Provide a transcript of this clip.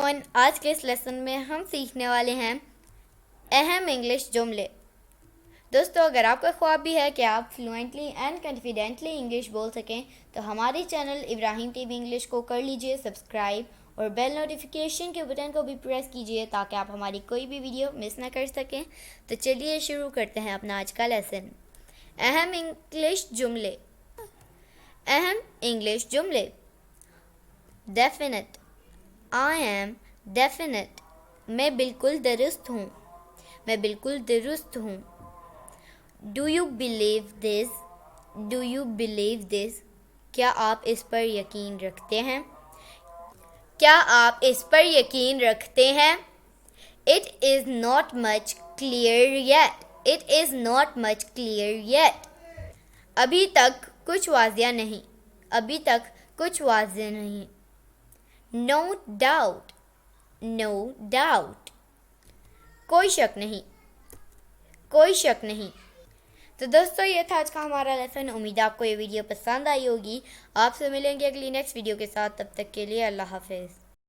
everyone, آج کے اس lesson میں ہم سیکھنے والے ہیں اہم انگلش جملے۔ دوستو، اگر آپ کا خواب بھی ہے کہ آپ فلوئنٹلی اینڈ کانفیڈنٹلی انگلش بول سکیں تو ہماری چینل ابراہیم ٹی وی انگلش کو کر لیجئے سبسکرائب اور بیل نوٹیفیکیشن کے بٹن کو بھی پریس کیجئے تاکہ آپ ہماری کوئی بھی ویڈیو مس نہ کر سکیں۔ تو چلیے شروع کرتے ہیں اپنا آج کا لیسن۔ اہم انگلش جملے۔ اہم انگلش جملے۔ ڈیفینٹ، I am definite، میں بالکل درست ہوں، میں بالکل درست ہوں۔ Do you believe this؟ Do you believe this؟ کیا آپ اس پر یقین رکھتے ہیں؟ کیا آپ اس پر یقین رکھتے ہیں؟ It is not much clear yet۔ It is not much clear yet۔ ابھی تک کچھ واضح نہیں، ابھی تک کچھ واضح نہیں۔ No doubt، no doubt، کوئی شک نہیں، کوئی شک نہیں۔ تو دوستو، یہ تھا آج کا ہمارا لیسن۔ امید آپ کو یہ ویڈیو پسند آئی ہوگی۔ آپ سے ملیں گے اگلی نیکسٹ ویڈیو کے ساتھ، تب تک کے لیے اللہ حافظ۔